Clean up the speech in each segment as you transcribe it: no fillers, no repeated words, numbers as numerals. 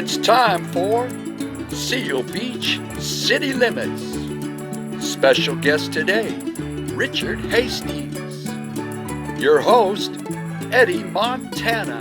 It's time for Seal Beach City Limits. Special guest today, Richard Hastings. Your host, Eddie Montana.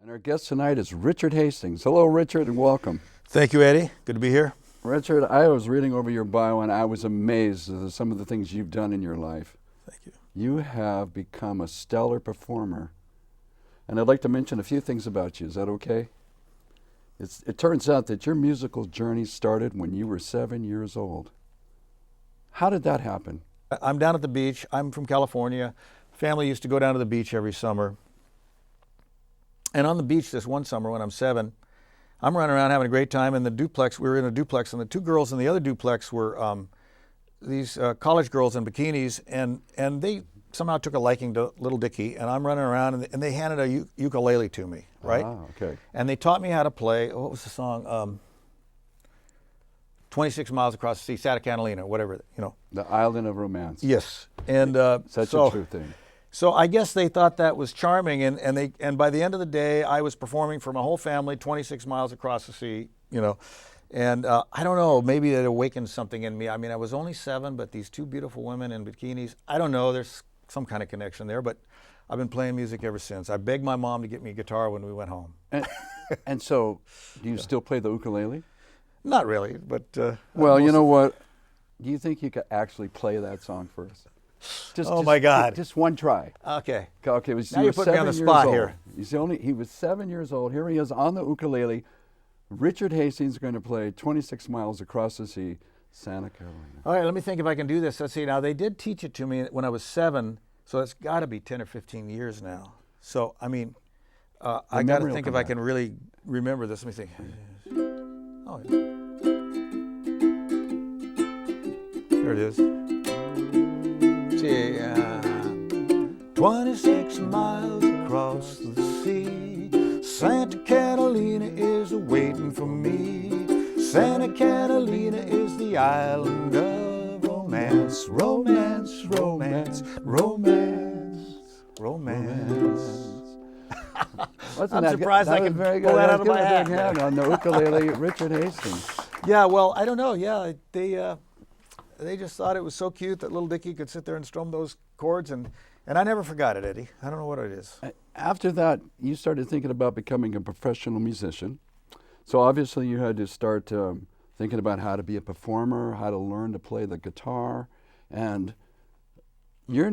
And our guest tonight is Richard Hastings. Hello, Richard, and welcome. Thank you, Eddie. Good to be here. Richard, I was reading over your bio, and I was amazed at some of the things you've done in your life. Thank you. You have become a stellar performer. And I'd like to mention a few things about you. Is that okay? It turns out that your musical journey started when you were 7 years old. How did that happen? I'm down at the beach. I'm from California. Family used to go down to the beach every summer. And on the beach this one summer when I'm 7, I'm running around having a great time in the duplex. We were in a duplex, and the two girls in the other duplex were these college girls in bikinis, and they somehow took a liking to Little Dicky, and I'm running around, and they handed a ukulele to me, right? Ah, okay. And they taught me how to play, what was the song? 26 Miles Across the Sea, Santa Catalina, whatever, you know. The Island of Romance. Yes. And Such a true thing. So I guess they thought that was charming, and by the end of the day, I was performing for my whole family, 26 miles across the sea, you know. And I don't know, maybe it awakened something in me. I mean, I was only 7, but these two beautiful women in bikinis, I don't know, there's some kind of connection there, but I've been playing music ever since. I begged my mom to get me a guitar when we went home. And so, do you still play the ukulele? Not really, but... well, you know what? Do you think you could actually play that song for us? My God. Just one try. Okay. Okay. Now you're putting me on the spot here. He was 7 years old. Here he is on the ukulele. Richard Hastings is going to play 26 Miles Across the Sea, Santa Catalina. All right, let me think if I can do this. Let's see. Now, they did teach it to me when I was 7, so it's got to be 10 or 15 years now. So, I mean, I got to think if I can really remember this. Let me think. Oh, yeah. There it is. See, 26 miles across the sea, Santa Catalina is waiting for me. Santa Catalina is the island of romance. Romance, romance, romance, romance. I'm surprised I can pull that out of my hat. Hand on the ukulele, Richard Hastings. Yeah, well, I don't know. Yeah, they just thought it was so cute that Little Dicky could sit there and strum those chords, and I never forgot it, Eddie. I don't know what it is. After that, you started thinking about becoming a professional musician. So obviously you had to start thinking about how to be a performer, how to learn to play the guitar. And you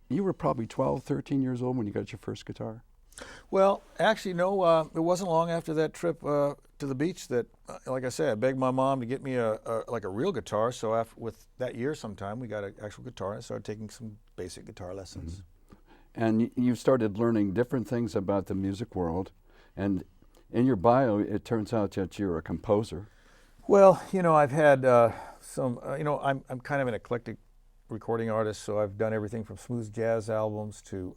were probably 12, 13 years old when you got your first guitar? Well, actually, no. It wasn't long after that trip to the beach that, like I said, I begged my mom to get me a real guitar. So with that year sometime, we got an actual guitar, and I started taking some basic guitar lessons. Mm-hmm. And you started learning different things about the music world. And in your bio, it turns out that you're a composer. Well, you know, I've had some, I'm kind of an eclectic recording artist, so I've done everything from smooth jazz albums to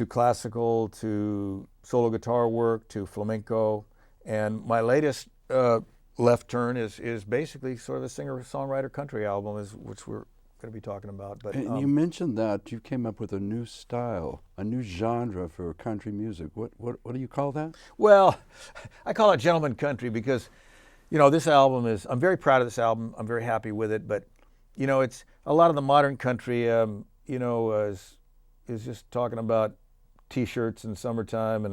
classical, to solo guitar work, to flamenco. And my latest left turn is basically sort of a singer-songwriter country album, which we're going to be talking about. But and you mentioned that you came up with a new style, a new genre for country music. What do you call that? Well, I call it gentleman country because, you know, this album I'm very proud of this album. I'm very happy with it. But, you know, it's a lot of the modern country, is just talking about T-shirts in summertime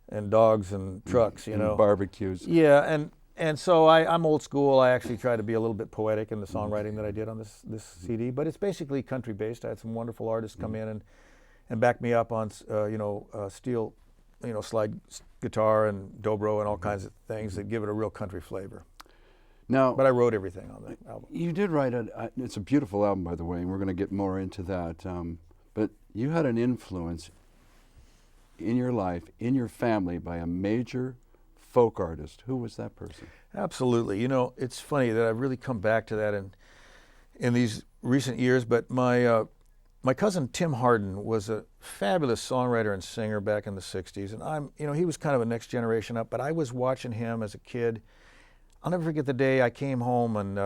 and dogs and trucks, you know. And barbecues. Yeah, and so I'm old school. I actually try to be a little bit poetic in the songwriting that I did on this CD, but it's basically country based. I had some wonderful artists come in and back me up on steel, slide guitar and dobro and all kinds of things that give it a real country flavor. Now, but I wrote everything on that album. You did write it's a beautiful album, by the way, and we're going to get more into that. But you had an influence in your life, in your family, by a major folk artist. Who was that person? Absolutely. You know, it's funny that I've really come back to that in these recent years, but my cousin Tim Hardin was a fabulous songwriter and singer back in the 60s, and he was kind of a next generation up, but I was watching him as a kid. I'll never forget the day I came home and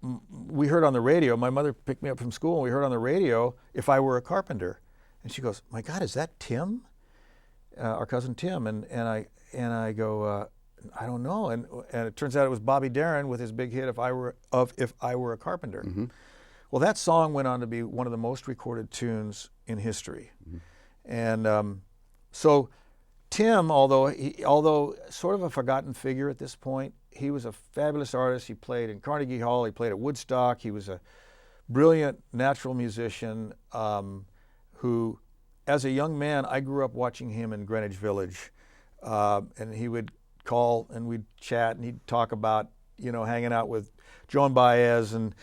we heard on the radio, my mother picked me up from school, and we heard on the radio, If I Were a Carpenter. And she goes, my God, is that Tim? Our cousin Tim. And I go, I don't know. And it turns out it was Bobby Darin with his big hit, If I Were a Carpenter. Mm-hmm. Well, that song went on to be one of the most recorded tunes in history. Mm-hmm. And so Tim, although sort of a forgotten figure at this point, he was a fabulous artist. He played in Carnegie Hall. He played at Woodstock. He was a brilliant natural musician who, as a young man, I grew up watching him in Greenwich Village. And he would call and we'd chat and he'd talk about, hanging out with Joan Baez and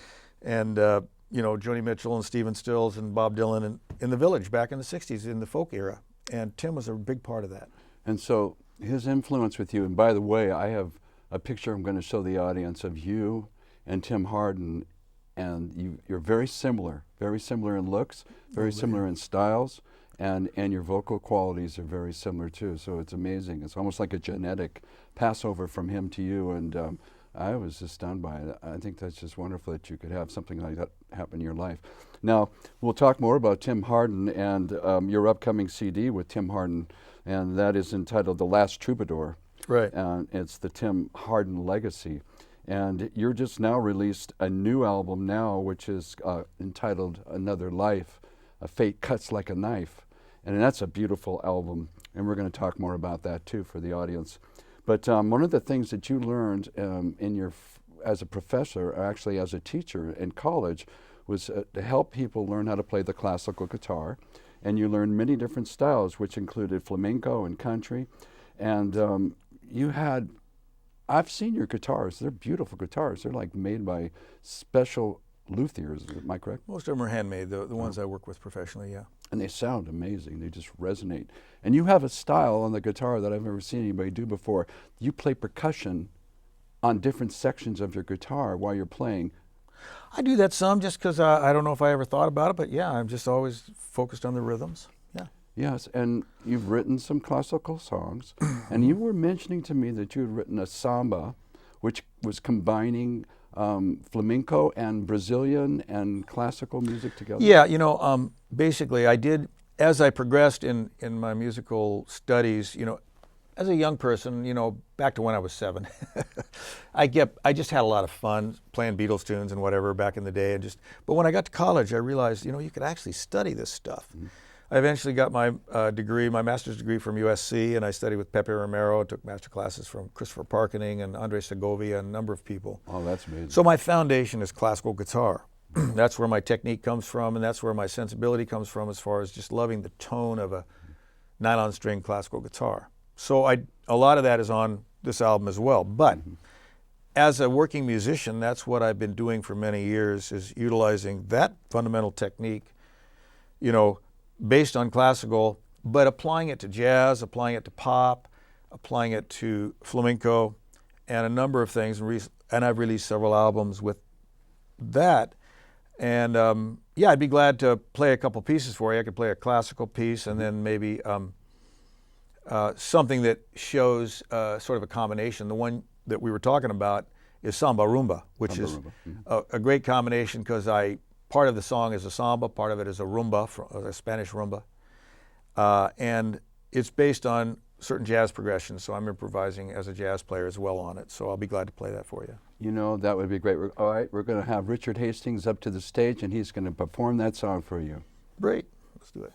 Joni Mitchell and Stephen Stills and Bob Dylan in the Village back in the 60s in the folk era. And Tim was a big part of that. And so his influence with you, and by the way, I have a picture I'm going to show the audience of you and Tim Hardin, and you're very similar in looks, very similar in styles, and your vocal qualities are very similar too. So it's amazing. It's almost like a genetic passover from him to you, and I was just stunned by it. I think that's just wonderful that you could have something like that happen in your life. Now, we'll talk more about Tim Hardin and your upcoming CD with Tim Hardin, and that is entitled The Last Troubadour. Right. And it's the Tim Hardin Legacy. And you're just now released a new album now, which is entitled Another Life, A Fate Cuts Like a Knife. And that's a beautiful album, and we're going to talk more about that too for the audience. But one of the things that you learned as a professor, or actually as a teacher in college, was to help people learn how to play the classical guitar. And you learned many different styles, which included flamenco and country. And I've seen your guitars. They're beautiful guitars. They're like made by special luthiers. Am I correct? Most of them are handmade, the ones I work with professionally, yeah. And they sound amazing. They just resonate. And you have a style on the guitar that I've never seen anybody do before. You play percussion on different sections of your guitar while you're playing. I do that some just because I don't know if I ever thought about it, but yeah, I'm just always focused on the rhythms. Yeah. Yes, and you've written some classical songs, and you were mentioning to me that you had written a samba, which was combining flamenco and Brazilian and classical music together. Yeah, basically I did, as I progressed in my musical studies, as a young person, back to when I was 7, I just had a lot of fun playing Beatles tunes and whatever back in the day. But when I got to college, I realized, you could actually study this stuff. Mm-hmm. I eventually got my my master's degree from USC, and I studied with Pepe Romero, took master classes from Christopher Parkening and Andre Segovia, and a number of people. Oh, that's amazing. So my foundation is classical guitar. That's where my technique comes from, and that's where my sensibility comes from as far as just loving the tone of a nylon string classical guitar. So a lot of that is on this album as well. But as a working musician, that's what I've been doing for many years, is utilizing that fundamental technique, based on classical, but applying it to jazz, applying it to pop, applying it to flamenco, and a number of things. And I've released several albums with that. And I'd be glad to play a couple pieces for you. I could play a classical piece and then maybe something that shows sort of a combination. The one that we were talking about is Samba Rumba, which is a great combination because part of the song is a samba, part of it is a rumba, a Spanish rumba. And it's based on certain jazz progressions, so I'm improvising as a jazz player as well on it. So I'll be glad to play that for you. That would be great. All right, we're going to have Richard Hastings up to the stage, and he's going to perform that song for you. Great. Let's do it.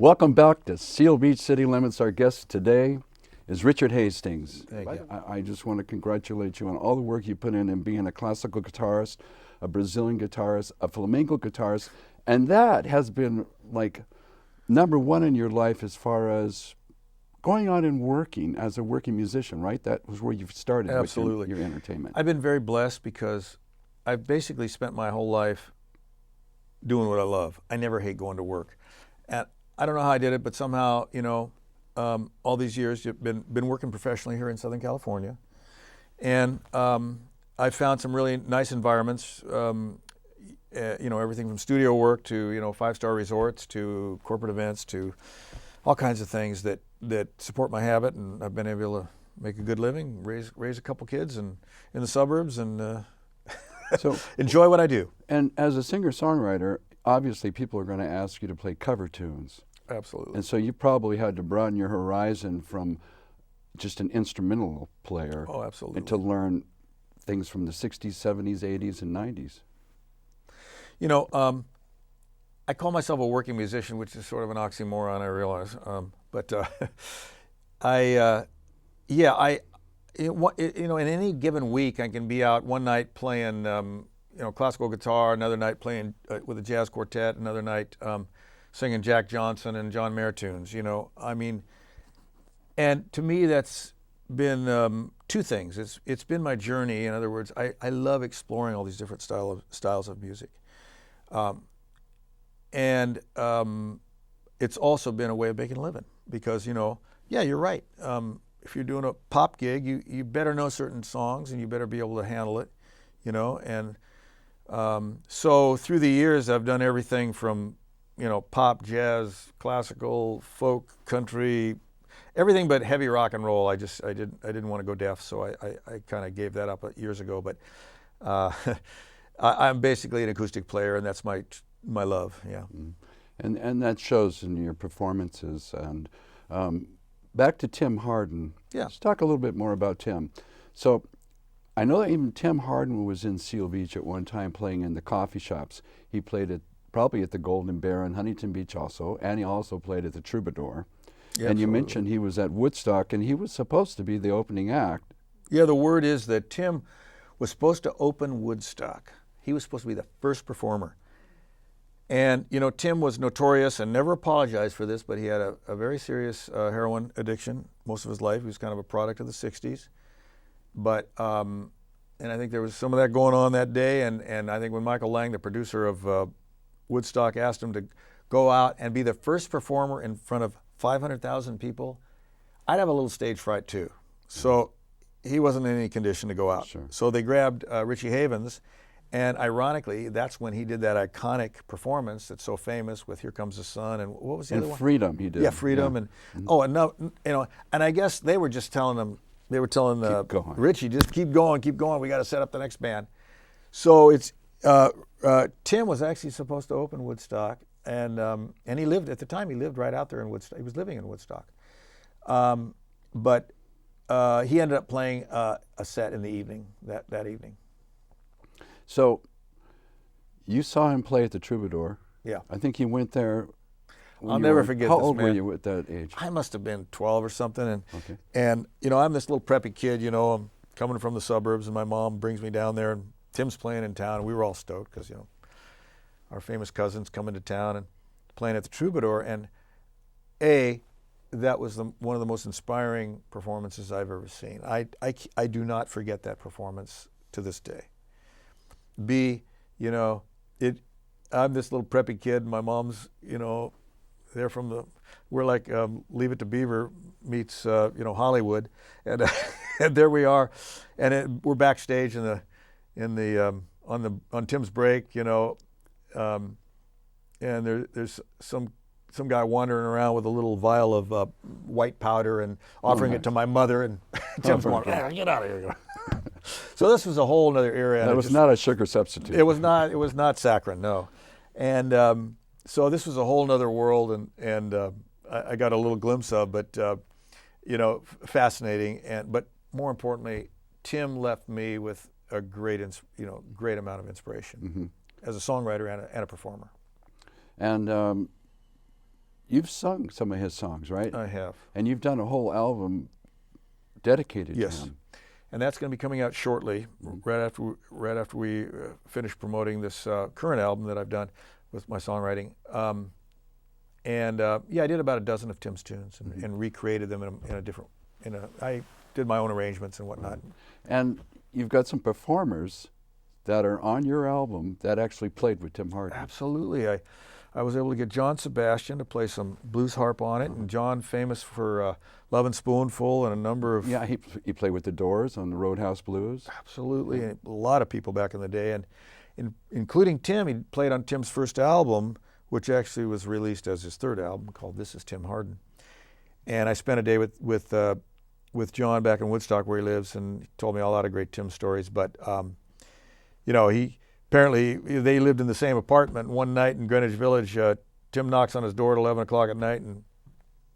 Welcome back to Seal Beach City Limits. Our guest today is Richard Hastings. Thank you. I just want to congratulate you on all the work you put in being a classical guitarist, a Brazilian guitarist, a flamenco guitarist, and that has been like number one in your life as far as going out and working as a working musician, right? That was where you started. Absolutely. With your entertainment. I've been very blessed because I've basically spent my whole life doing what I love. I never hate going to work. And I don't know how I did it, but somehow, all these years you've been working professionally here in Southern California. And I've found some really nice environments, everything from studio work to, five-star resorts to corporate events to all kinds of things that support my habit. And I've been able to make a good living, raise a couple kids in the suburbs and so enjoy what I do. And as a singer-songwriter, obviously people are going to ask you to play cover tunes. Absolutely. And so you probably had to broaden your horizon from just an instrumental player. Oh, absolutely. And to learn things from the 60s, 70s, 80s, and 90s. I call myself a working musician, which is sort of an oxymoron, I realize. In any given week, I can be out one night playing, classical guitar, another night playing with a jazz quartet, another night singing Jack Johnson and John Mayer tunes. And to me, that's been two things. It's been my journey. In other words, I love exploring all these different styles of music, and it's also been a way of making a living because you're right. If you're doing a pop gig, you better know certain songs and you better be able to handle it, And so through the years, I've done everything from pop, jazz, classical, folk, country, everything but heavy rock and roll. I didn't want to go deaf, so I kind of gave that up years ago. But I'm basically an acoustic player, and that's my love. Yeah. And that shows in your performances. And back to Tim Hardin. Yeah. Let's talk a little bit more about Tim. So I know that even Tim Hardin was in Seal Beach at one time playing in the coffee shops. He played probably at the Golden Bear in Huntington Beach also, and he also played at the Troubadour. Yeah, and you absolutely. mentioned he was at Woodstock, and he was supposed to be the opening act. Yeah, the word is that Tim was supposed to open Woodstock. He was supposed to be the first performer. And, Tim was notorious and never apologized for this, but he had a very serious heroin addiction most of his life. He was kind of a product of the 60s. But, and I think there was some of that going on that day. And I think when Michael Lang, the producer of Woodstock, asked him to go out and be the first performer in front of 500,000 people, I'd have a little stage fright too. So he wasn't in any condition to go out. Sure. So they grabbed Richie Havens. And ironically, that's when he did that iconic performance that's so famous with "Here Comes the Sun" and what was the other one? Freedom, he did. Yeah, Freedom, Yeah. And I guess they were just telling him, Keep going. Richie, just keep going. We got to set up the next band. So it's Tim was actually supposed to open Woodstock, and he lived at the time. He lived right out there in Woodstock. He was living in Woodstock, but he ended up playing a set in the evening that evening. So you saw him play at the Troubadour. Yeah. I think he went there. I'll never forget How this, old were man. you at that age? I must have been 12 or something. Okay. And I'm this little preppy kid, I'm coming from the suburbs, and my mom brings me down there, and Tim's playing in town, and we were all stoked because, our famous cousins come into town and playing at the Troubadour. And that was one of the most inspiring performances I've ever seen. I do not forget that performance to this day. I'm this little preppy kid. My mom's, we're like Leave It to Beaver meets, Hollywood, and and there we are, and we're backstage on Tim's break, and there's some guy wandering around with a little vial of white powder and offering it to my mother, and Tim's going, "Get out of here." So this was a whole other era. That was not a sugar substitute. It was not saccharin, no. And so this was a whole other world, and I got a little glimpse of, but fascinating. But more importantly, Tim left me with a great amount of inspiration as a songwriter and a performer. And you've sung some of his songs, right? I have. And you've done a whole album dedicated to Yes. him. And that's going to be coming out shortly, right after we finish promoting this current album that I've done with my songwriting. I did about a dozen of Tim's tunes and recreated them in a different. I did my own arrangements and whatnot. And you've got some performers that are on your album that actually played with Tim Hardin. Absolutely. I was able to get John Sebastian to play some blues harp on it, and John, famous for Love and Spoonful and a number of... Yeah, he played with the Doors on the Roadhouse Blues. Absolutely. And a lot of people back in the day, and including Tim. He played on Tim's first album, which actually was released as his third album, called This Is Tim Hardin. And I spent a day with John back in Woodstock, where he lives, and he told me a lot of great Tim stories. But apparently they lived in the same apartment. One night in Greenwich Village, Tim knocks on his door at 11 o'clock at night, and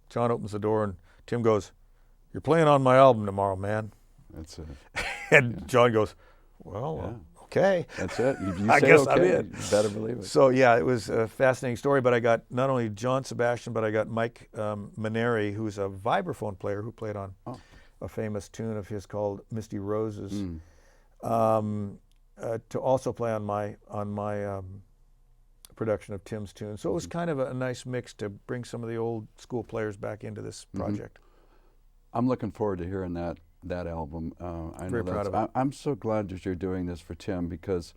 John opens the door, and Tim goes, "You're playing on my album tomorrow, man." That's it. And John goes, "Well, okay." That's it. You I say guess okay, I'm in. you better believe it. So yeah, it was a fascinating story. But I got not only John Sebastian, but I got Mike Maneri, who's a vibraphone player who played on a famous tune of his called "Misty Roses," to also play on my production of Tim's tune. So it was kind of a nice mix to bring some of the old school players back into this project. I'm looking forward to hearing that album. I Very know proud of it. I'm so glad that you're doing this for Tim, because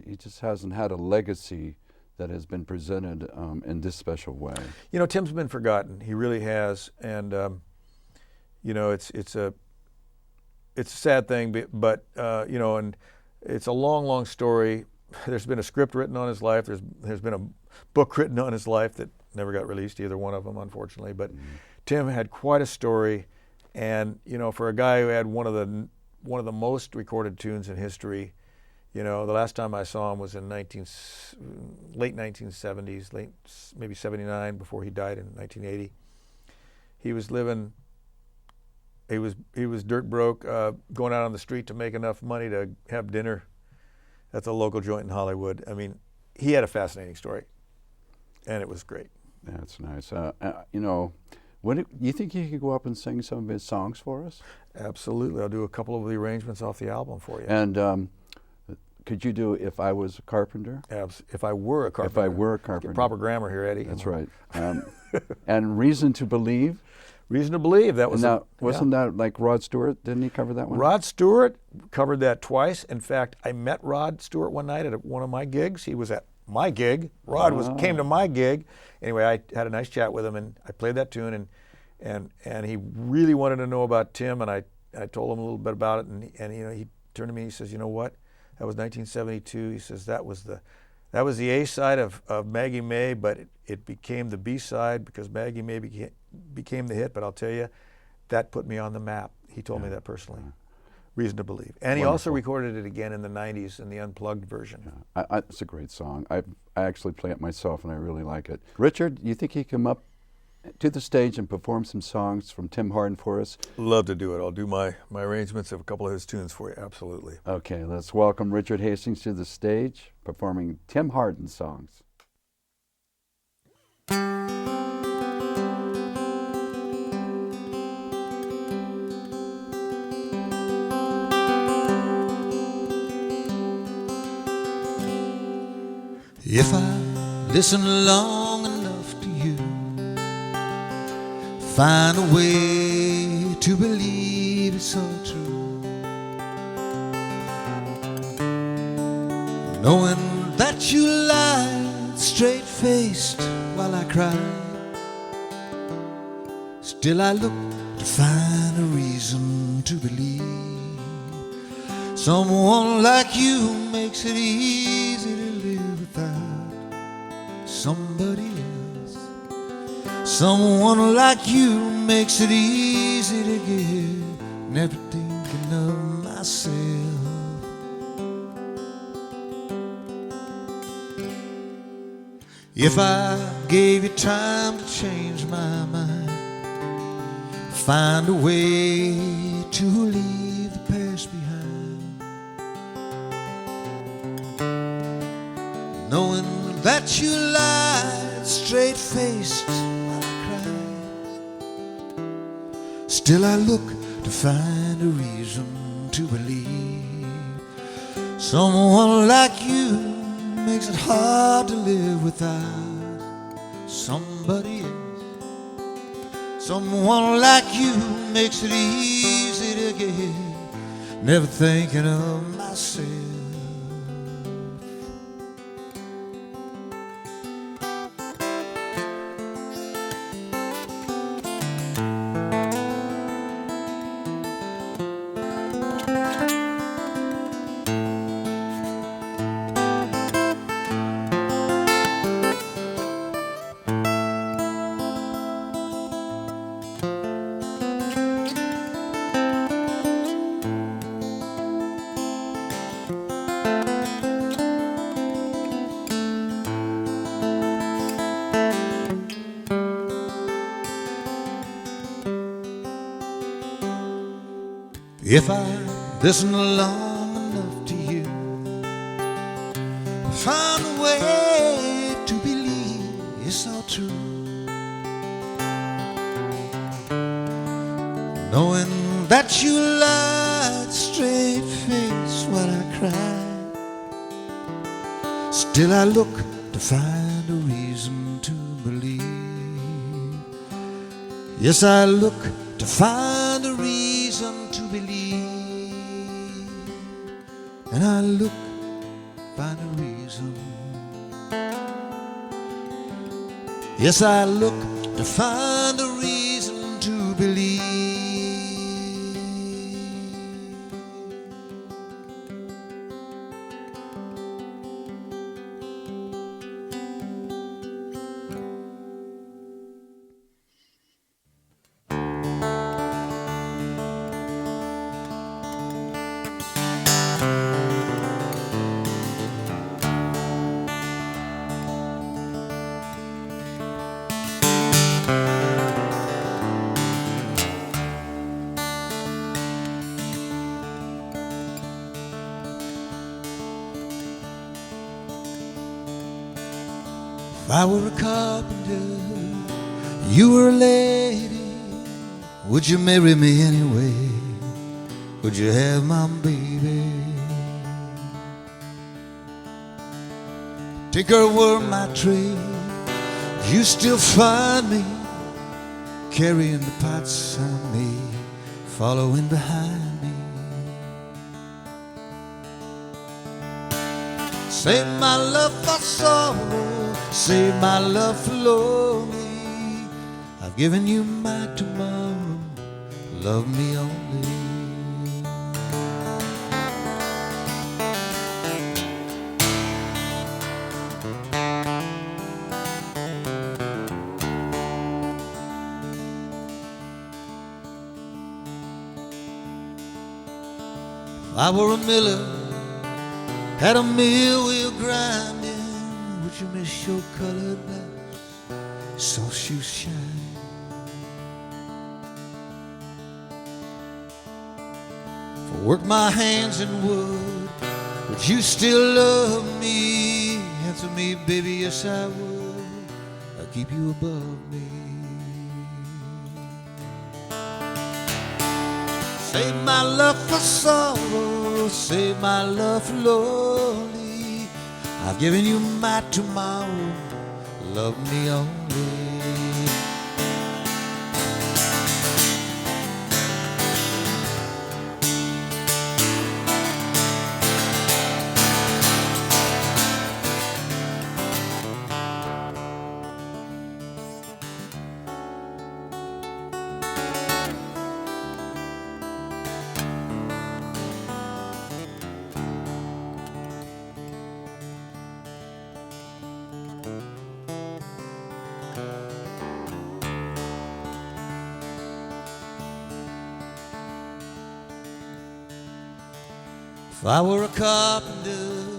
he just hasn't had a legacy that has been presented in this special way. Tim's been forgotten. He really has, and it's a sad thing, but and it's a long story. There's been a script written on his life. There's been a book written on his life that never got released, either one of them, unfortunately. But Tim had quite a story, and for a guy who had one of the most recorded tunes in history, the last time I saw him was in late 1970s, maybe 79, before he died in 1980. He was living. He was dirt broke, going out on the street to make enough money to have dinner at the local joint in Hollywood. I mean, he had a fascinating story, and it was great. That's nice. You think you could go up and sing some of his songs for us? Absolutely. I'll do a couple of the arrangements off the album for you. And could you do "If I Was a Carpenter"? If I Were a Carpenter. If I Were a Carpenter. Get proper grammar here, Eddie. That's right. And "Reason to Believe"? Reason to Believe. That was wasn't that like Rod Stewart? Didn't he cover that one? Rod Stewart covered that twice. In fact, I met Rod Stewart one night at one of my gigs. He was at my gig. Rod came to my gig. Anyway, I had a nice chat with him, and I played that tune, and he really wanted to know about Tim, and I told him a little bit about it, and he turned to me and he says, "You know what? That was 1972." He says that was the A side of Maggie May, but it became the B side because Maggie May became the hit. But I'll tell you, that put me on the map. He told me that personally. Reason to Believe. And he also recorded it again in the 90s in the unplugged version. Yeah. It's a great song. I actually play it myself, and I really like it. Richard, you think he come up to the stage and perform some songs from Tim Hardin for us? Love to do it. I'll do my arrangements of a couple of his tunes for you. Absolutely. Okay, let's welcome Richard Hastings to the stage, performing Tim Hardin songs. If I listen long enough to you, find a way to believe it's all true, knowing that you lied straight-faced while I cried, still I look to find a reason to believe someone like you makes it easy to live without somebody else. Someone like you makes it easy to give, never thinking of myself. If I gave you time to change my mind, find a way to leave the past behind, knowing that you lied straight-faced Still I look to find a reason to believe someone like you makes it hard to live without somebody else. Someone like you makes it easy to get, never thinking of myself. If I listen long enough to you, find a way to believe it's all true, knowing that you lied straight face while I cried, still I look to find a reason to believe. Yes, I look to find a reason to believe, and I look, find a reason. Yes, I look to find a reason to believe. If I were a carpenter, you were a lady, would you marry me anyway? Would you have my baby? Tinker were my trade, you still find me carrying the pots on me, following behind me. Save my love for sorrow, save my love for lonely. I've given you my tomorrow, love me only. If I were a miller, had a mill wheel grinding, would you miss your colored blouse, soft shoes shine? If I worked my hands in wood, would you still love me? Answer me, baby, yes I would. I'll keep you above me. Save my love for sorrow, save my love for lonely. I've given you my tomorrow, love me only. If I were a carpenter,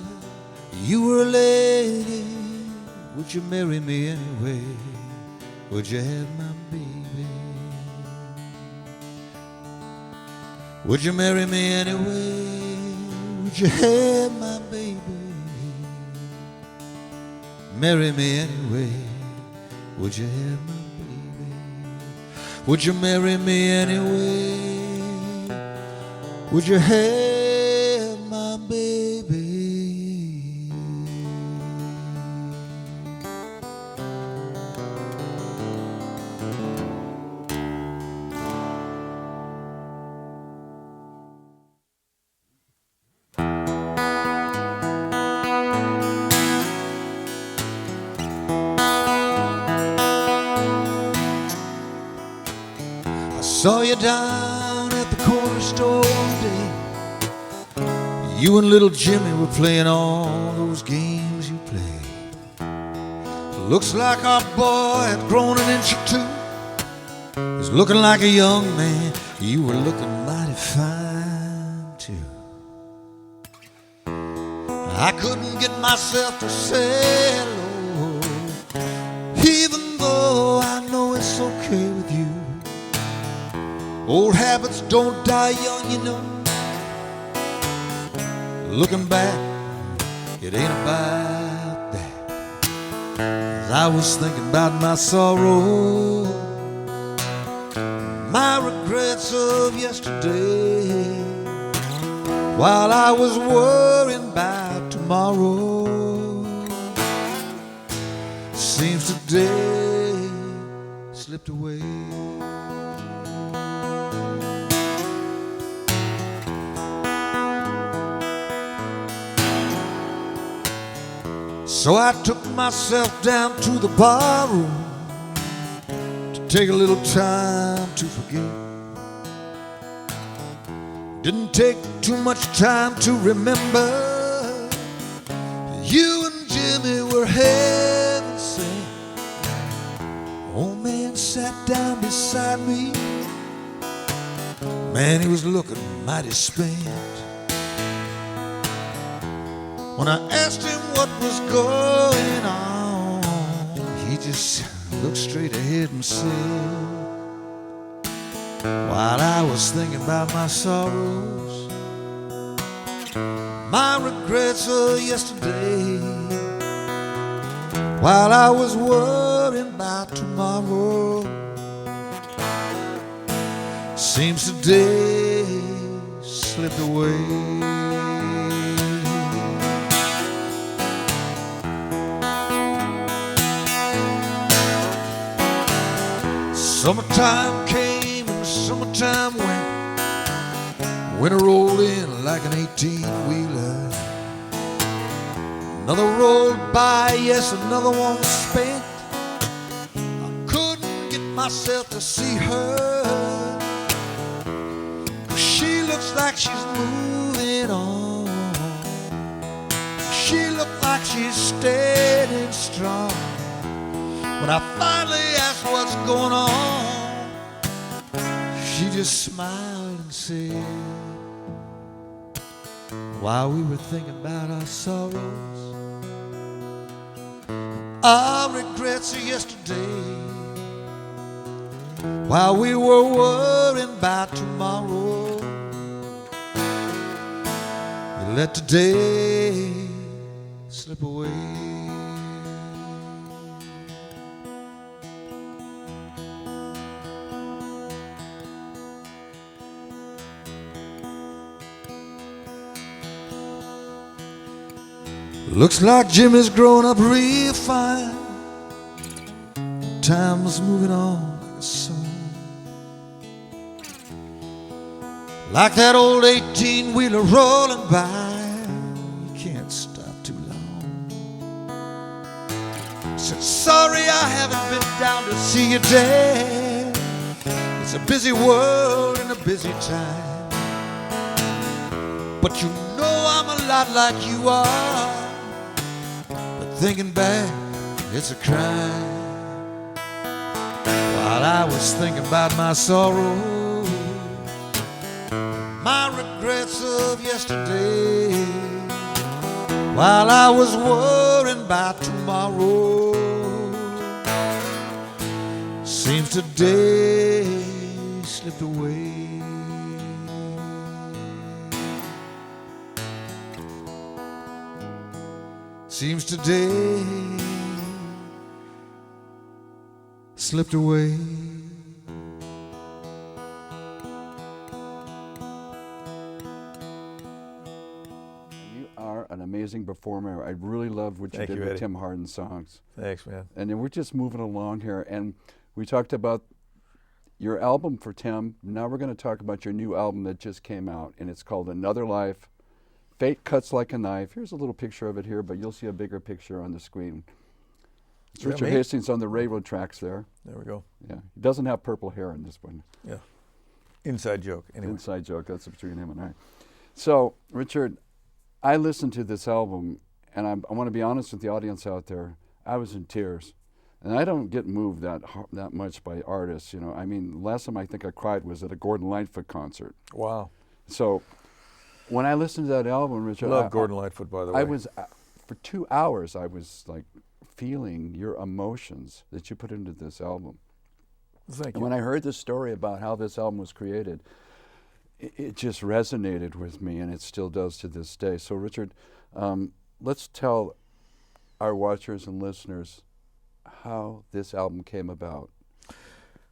you were a lady, would you marry me anyway? Would you have my baby? Would you marry me anyway? Would you have my baby? Marry me anyway? Would you have my baby? Would you marry me anyway? Would you have my baby? I saw you down at the corner store one day. You and little Jimmy were playing all those games you play. Looks like our boy had grown an inch or two. He's looking like a young man. You were looking mighty fine too. I couldn't get myself to say hello, even though I know it's okay with you. Old habits don't die young, you know. Looking back, it ain't about that. 'Cause I was thinking about my sorrow, my regrets of yesterday, while I was worrying about tomorrow. Seems today slipped away. So I took myself down to the bar room to take a little time to forget. Didn't take too much time to remember you and Jimmy were heaven sent. Old man sat down beside me. Man, he was looking mighty spent. When I asked him what was going on, he just looked straight ahead and said, while I was thinking about my sorrows, my regrets of yesterday, while I was worrying about tomorrow, seems today slipped away. Summertime came and summertime went. Winter rolled in like an 18-wheeler. Another rolled by, yes, another one spent. I couldn't get myself to see her, 'cause she looks like she's moving on. She looked like she's standing strong. When I finally asked what's going on, she just smiled and said, while we were thinking about our sorrows, our regrets of yesterday, while we were worrying about tomorrow, you let today slip away. Looks like Jimmy's grown up real fine. Time's moving on like a song, like that old 18-wheeler rolling by. You can't stop too long. Said, sorry I haven't been down to see you, Dad. It's a busy world and a busy time, but you know I'm a lot like you are. Thinking back, it's a crime. While I was thinking about my sorrow, my regrets of yesterday, while I was worrying about tomorrow, seems today slipped away. Seems today slipped away. amazing performer. I really love what you Thank did you, with Eddie. Tim Hardin songs. Thanks, man. And then we're just moving along here. And we talked about your album for Tim. Now we're going to talk about your new album that just came out, and it's called Another Life. Fate Cuts Like a Knife. Here's a little picture of it here, but you'll see a bigger picture on the screen. It's Is that Richard me? Hastings on the railroad tracks there. There we go. Yeah, he doesn't have purple hair in this one. Yeah. Inside joke. Anyway. Inside joke, that's between him and I. So, Richard, I listened to this album, and I want to be honest with the audience out there. I was in tears. And I don't get moved that much by artists, you know. I mean, last time I think I cried was at a Gordon Lightfoot concert. Wow. So, when I listened to that album, Richard, Love Gordon Lightfoot, by the way. I was, for 2 hours, I was like feeling your emotions that you put into this album. Thank And you. when I heard the story about how this album was created, it just resonated with me, and it still does to this day. So, Richard, let's tell our watchers and listeners how this album came about.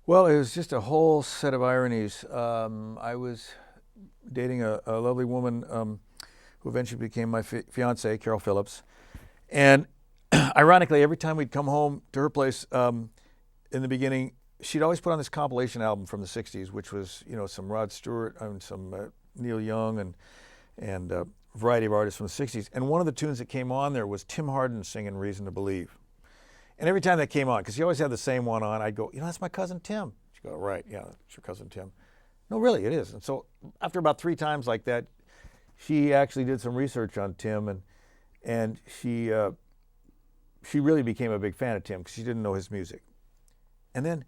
Well, it was just a whole set of ironies. I was dating a lovely woman who eventually became my fiancée, Carol Phillips. And ironically, every time we'd come home to her place in the beginning, she'd always put on this compilation album from the 60s, which was, you know, some Rod Stewart and some Neil Young and a variety of artists from the 60s. And one of the tunes that came on there was Tim Hardin singing Reason to Believe. And every time that came on, because he always had the same one on, I'd go, you know, that's my cousin Tim. She'd go, right, yeah, it's your cousin Tim. No, really, it is. And so after about 3 times like that, she actually did some research on Tim, and she really became a big fan of Tim because she didn't know his music. And then,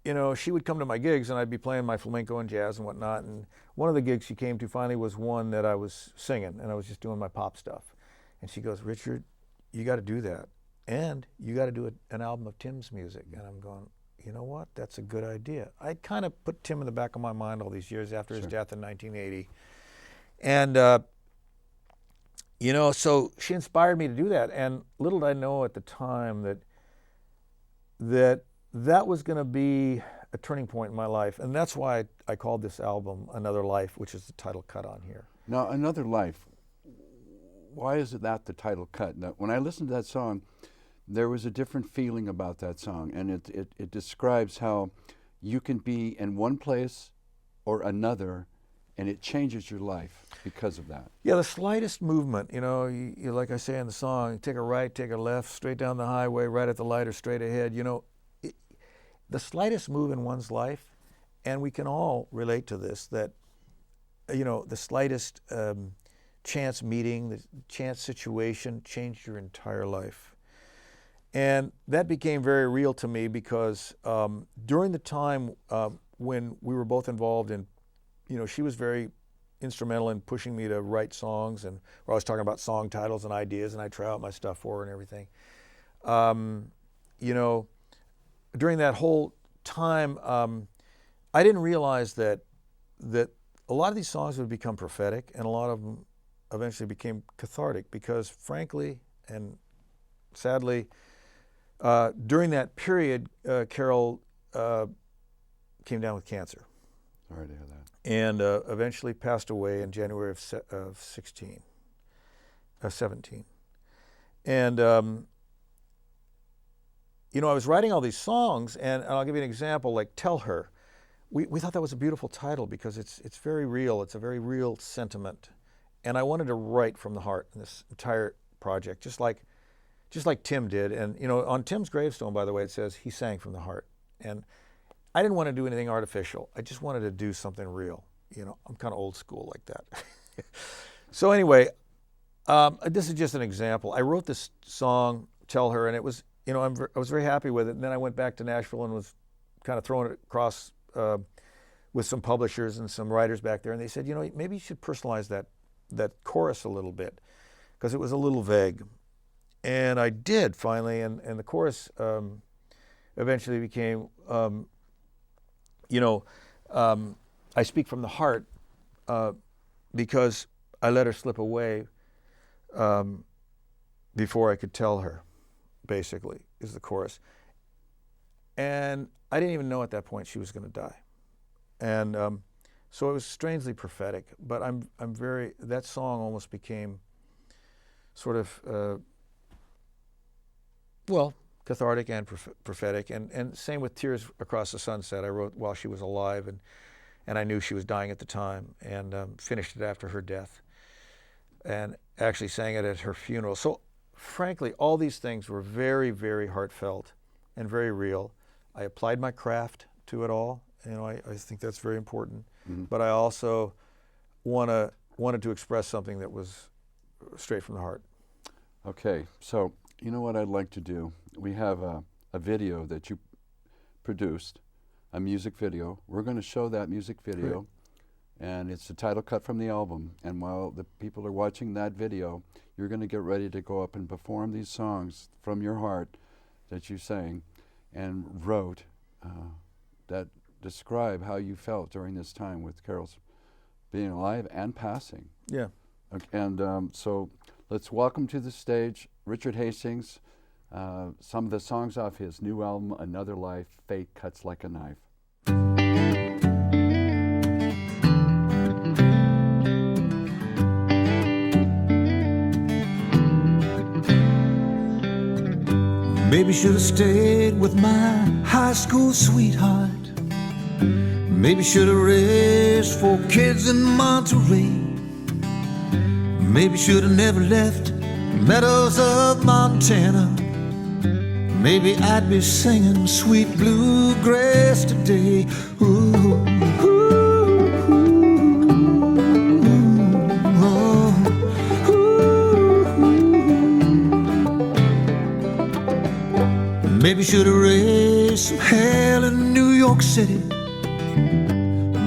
you know, she would come to my gigs, and I'd be playing my flamenco and jazz and whatnot. And one of the gigs she came to finally was one that I was singing, and I was just doing my pop stuff. And she goes, Richard, you got to do that. And you got to do an album of Tim's music. And I'm going, you know what? That's a good idea. I kind of put Tim in the back of my mind all these years after his death in 1980. And, you know, so she inspired me to do that. And little did I know at the time that was going to be a turning point in my life. And that's why I called this album Another Life, which is the title cut on here. Now, Another Life, why is it that the title cut? Now, when I listened to that song, there was a different feeling about that song, and it describes how you can be in one place or another, and it changes your life because of that. Yeah, the slightest movement, you know, you like I say in the song, take a right, take a left, straight down the highway, right at the light or straight ahead, you know, the slightest move in one's life, and we can all relate to this, that, you know, the slightest chance meeting, the chance situation changed your entire life. And that became very real to me because during the time when we were both involved in, you know, she was very instrumental in pushing me to write songs, and where I was talking about song titles and ideas, and I try out my stuff for her and everything. You know, during that whole time, I didn't realize that a lot of these songs would become prophetic, and a lot of them eventually became cathartic because, frankly and sadly, during that period, Carol came down with cancer. Sorry to hear that. And eventually passed away in January of 17. And, you know, I was writing all these songs, and I'll give you an example, like Tell Her. We thought that was a beautiful title because it's very real. It's a very real sentiment. And I wanted to write from the heart in this entire project, just like Tim did. And, you know, on Tim's gravestone, by the way, it says he sang from the heart. And I didn't want to do anything artificial. I just wanted to do something real. You know, I'm kind of old school like that. So anyway, this is just an example. I wrote this song, Tell Her, and it was, you know, I was very happy with it. And then I went back to Nashville and was kind of throwing it across with some publishers and some writers back there. And they said, you know, maybe you should personalize that chorus a little bit because it was a little vague. And I did finally, and the chorus eventually became, you know, I speak from the heart because I let her slip away before I could tell her, basically, is the chorus. And I didn't even know at that point she was going to die. And so it was strangely prophetic, but I'm very, that song almost became sort of, well, cathartic and prophetic. And same with Tears Across the Sunset. I wrote while she was alive, and I knew she was dying at the time, and finished it after her death, and actually sang it at her funeral. So frankly, all these things were very, very heartfelt and very real. I applied my craft to it all. You know, I think that's very important. Mm-hmm. But I also wanted to express something that was straight from the heart. Okay, so you know what I'd like to do? We have a video that you produced, a music video. We're going to show that music video, and it's the title cut from the album. And while the people are watching that video, you're going to get ready to go up and perform these songs from your heart that you sang and wrote that describe how you felt during this time with Carol's being alive and passing. Yeah. Okay, and so let's welcome to the stage Richard Hastings, some of the songs off his new album, Another Life, Fate Cuts Like a Knife. Maybe should have stayed with my high school sweetheart. Maybe should have raised 4 kids in Monterey. Maybe should have never left meadows of Montana. Maybe I'd be singing sweet bluegrass today. Ooh, ooh, ooh, ooh. Maybe should have raised some hell in New York City.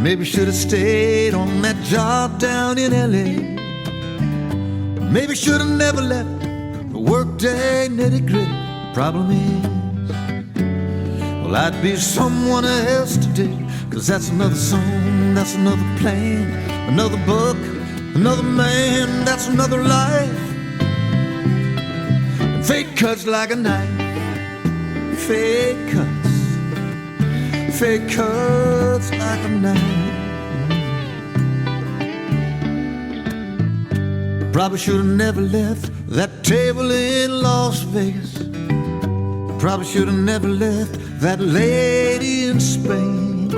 Maybe should have stayed on that job down in L.A. Maybe should have never left the workday nitty-gritty. Problem is, well, I'd be someone else today. 'Cause that's another song, that's another plan, another book, another man, that's another life. And fate cuts like a knife. Fate cuts like a knife. Probably should have never left that table in Las Vegas. Probably should have never left that lady in Spain.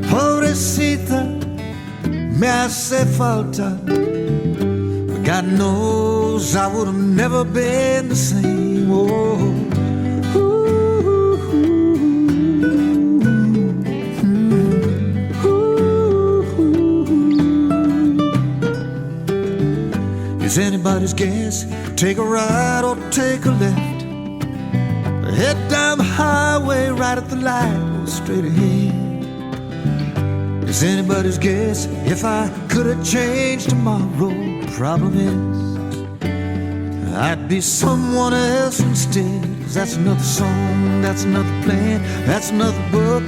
Pobrecita, me hace falta. But God knows I would have never been the same. Oh. It's anybody's guess, take a right or take a left. Head down the highway right at the light, straight ahead. It's anybody's guess if I could have changed tomorrow. Problem is, I'd be someone else instead. 'Cause that's another song, that's another plan, that's another book,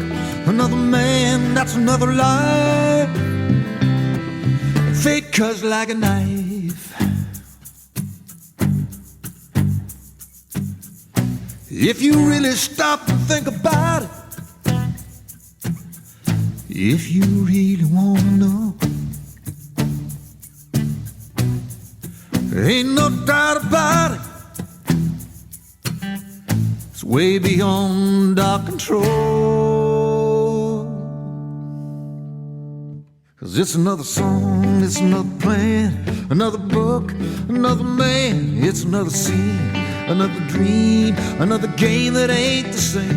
another man, that's another life. Fate cuts like a knife. If you really stop and think about it, if you really want to know, ain't no doubt about it, it's way beyond our control. 'Cause it's another song, it's another plan, another book, another man, it's another scene, another dream, another game that ain't the same.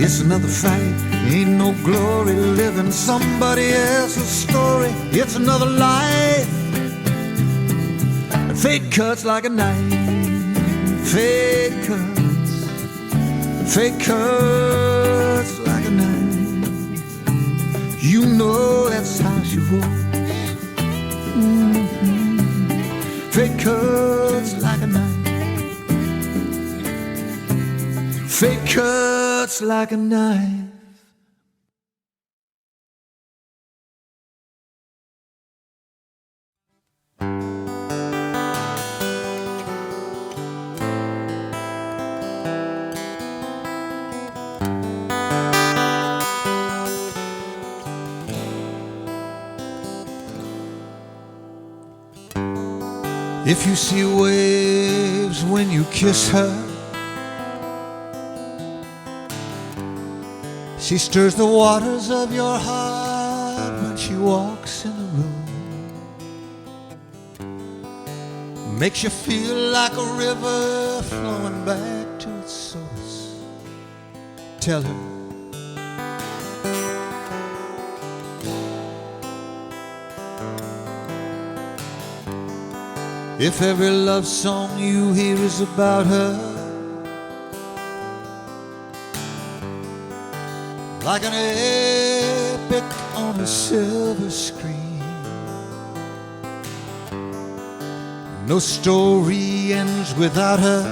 It's another fight, ain't no glory living somebody else's story. It's another life. And fate cuts like a knife. Fate cuts like a knife. You know that's how she rolls. Fate cuts like a knife. Fate cuts like a knife. If you see waves when you kiss her, she stirs the waters of your heart when she walks in the room. Makes you feel like a river flowing back to its source. Tell her, if every love song you hear is about her, like an epic on a silver screen, no story ends without her,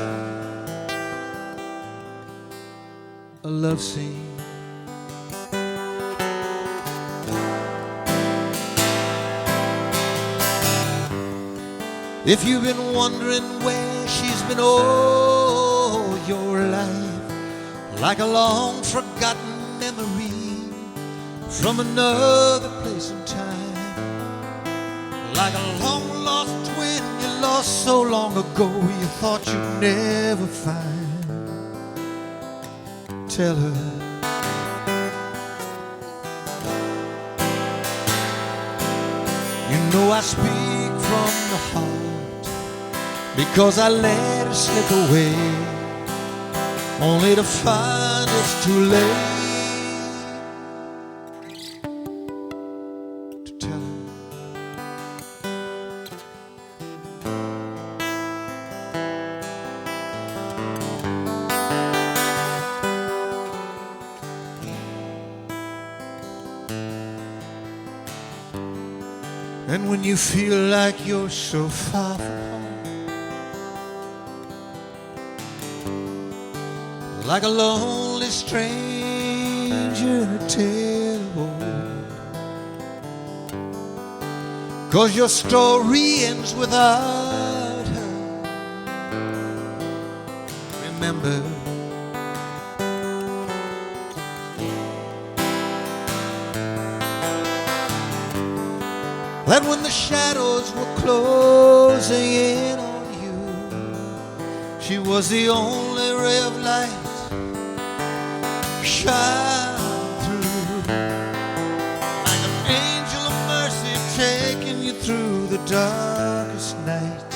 a love scene. If you've been wondering where she's been all your life, like a long forgotten memory from another place and time, like a long lost twin you lost so long ago you thought you'd never find. Tell her, you know I speak from the heart, because I let her slip away, only to find it's too late to tell her. And when you feel like you're so far from home, like a lonely stranger in a tale of old, 'cause your story ends without her, remember, that when the shadows were closing in on you, she was the only ray of light shine through, like an angel of mercy taking you through the darkest night.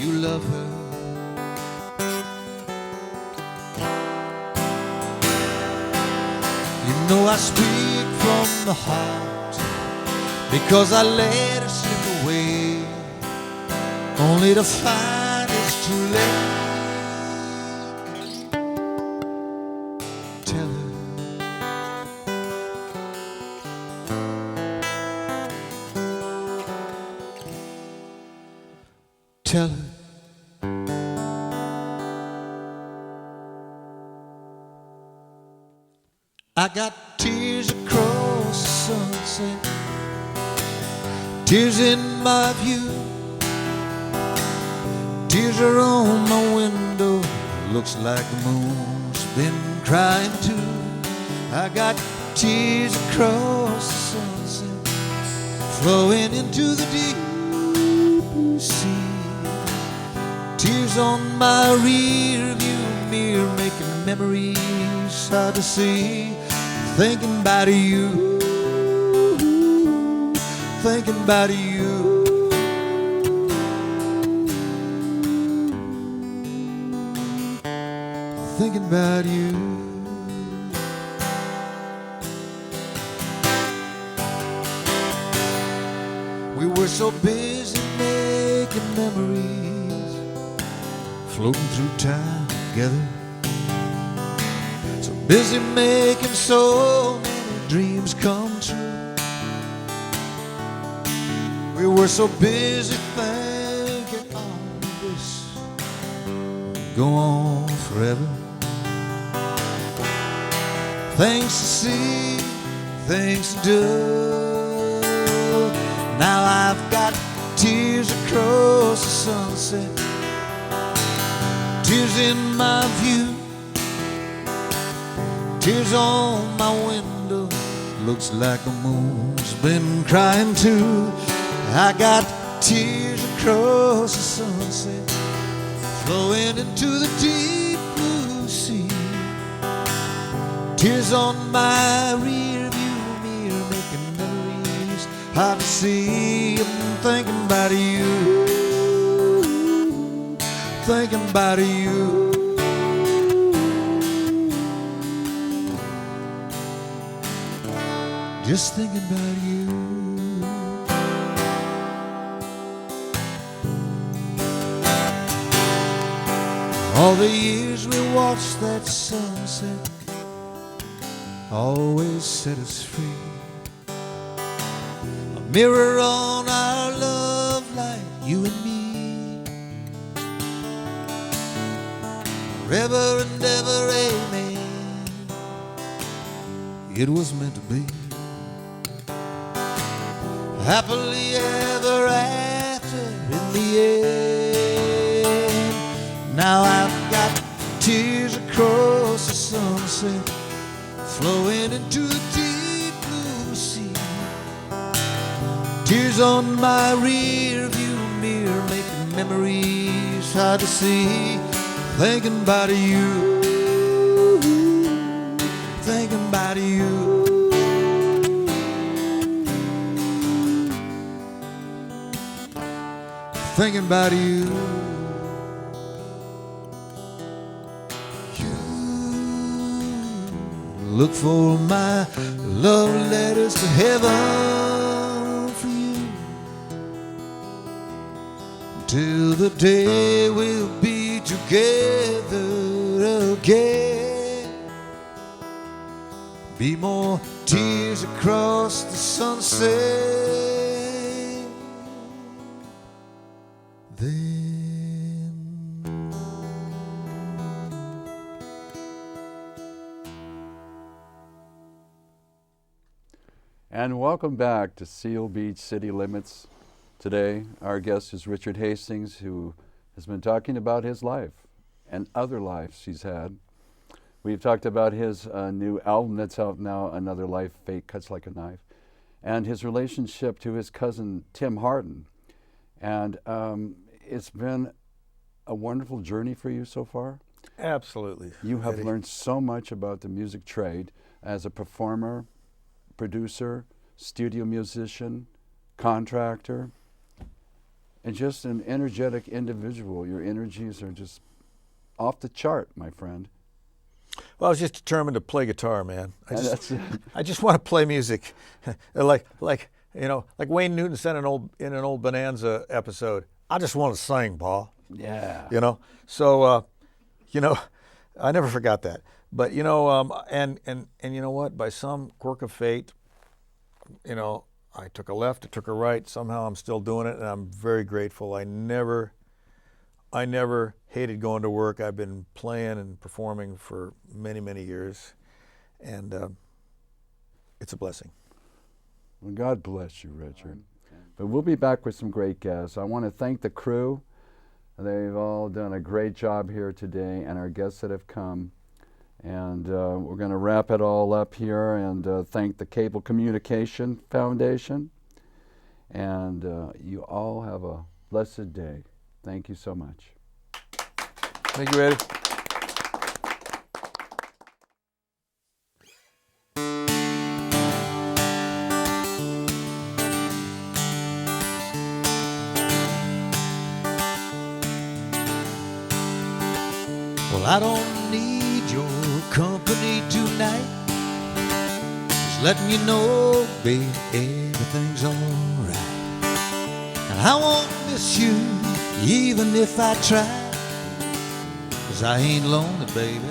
You love her, you know I speak from the heart, because I let her slip away, only to find it's too late. Tell her, tell her, I got tears across the sunset, tears in my view, tears are on my window, looks like the moon's been crying too. I got tears across the sunset, flowing into the deep blue sea, tears on my rear view mirror, making memories hard to see, thinking about you, thinking about you. Thinking about you. We were so busy making memories, floating through time together, so busy making so many dreams come true. We were so busy thinking all of this would go on forever. Things to see, things to do. Now I've got tears across the sunset, tears in my view, tears on my window, looks like the moon's been crying too. I got tears across the sunset, flowing into the deep blue sea. Tears on my rear view mirror, making memories hard to see. I'm thinking about you, thinking about you. Just thinking about you. All the years we watched that sunset always set us free. A mirror on our love life, you and me. Forever and ever, amen. It was meant to be. Happily ever after in the end. Now I've got tears across the sunset, flowing into the deep blue sea. Tears on my rear view mirror, making memories hard to see. Thinking about you, thinking about you. Thinking about you. You look for my love letters to heaven for you, till the day we'll be together again. Be more tears across the sunset then. And welcome back to Seal Beach City Limits. Today, our guest is Richard Hastings, who has been talking about his life and other lives he's had. We've talked about his new album that's out now, Another Life, Fate Cuts Like a Knife, and his relationship to his cousin, Tim Hardin. And it's been a wonderful journey for you so far. Absolutely. You have Eddie. learned so much about the music trade as a performer, producer, studio musician, contractor, and just an energetic individual. Your energies are just off the chart, my friend. Well, I was just determined to play guitar, man. And I just want to play music, like Wayne Newton said in an old Bonanza episode. I just want to sing, Paul. yeah. So I never forgot that. But and you know what? By some quirk of fate, I took a left, I took a right. Somehow I'm still doing it, and I'm very grateful. I never hated going to work. I've been playing and performing for many, many years, and it's a blessing. Well, God bless you, Richard. But we'll be back with some great guests. I want to thank the crew. They've all done a great job here today, and our guests that have come. And we're going to wrap it all up here and thank the Cable Communication Foundation. And you all have a blessed day. Thank you so much. Thank you, Eddie. Well, I don't need your company tonight. Just letting you know, baby, everything's alright. And I won't miss you even if I try, 'cause I ain't lonely, baby.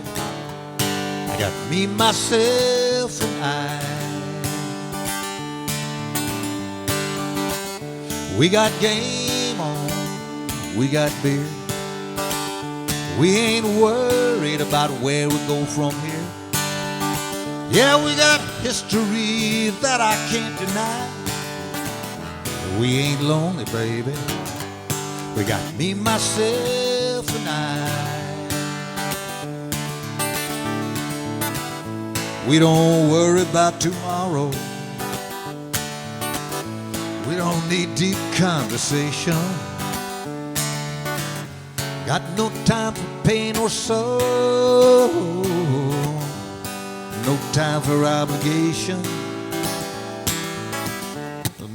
I got me, myself, and I. We got game on, we got beer. We ain't worried about where we go from here. Yeah, we got history that I can't deny. We ain't lonely, baby. We got me, myself, and I. We don't worry about tomorrow. We don't need deep conversation. Got no time for pain or sorrow. No time for obligation.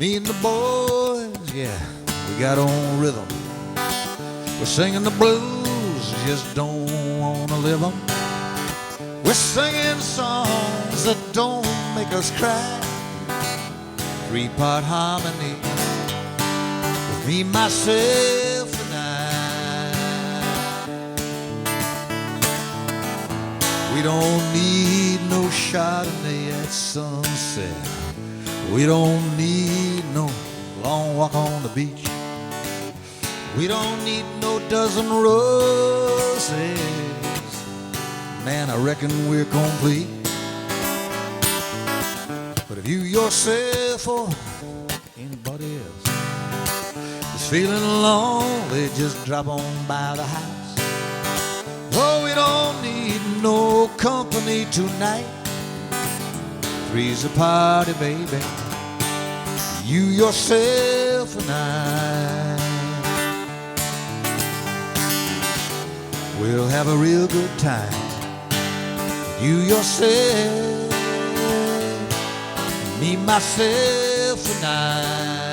Me and the boys, yeah, we got on rhythm. We're singing the blues, just don't wanna live them. We're singing songs that don't make us cry. 3-part harmony with me, myself, and I. We don't need no Chardonnay at sunset. We don't need no long walk on the beach. We don't need no dozen roses. Man, I reckon we're complete. But if you yourself or anybody else is feeling lonely, just drop on by the house. Oh, we don't need no company tonight. Three's a party, baby. You, yourself, and I. We'll have a real good time. You, yourself, me, myself, and I.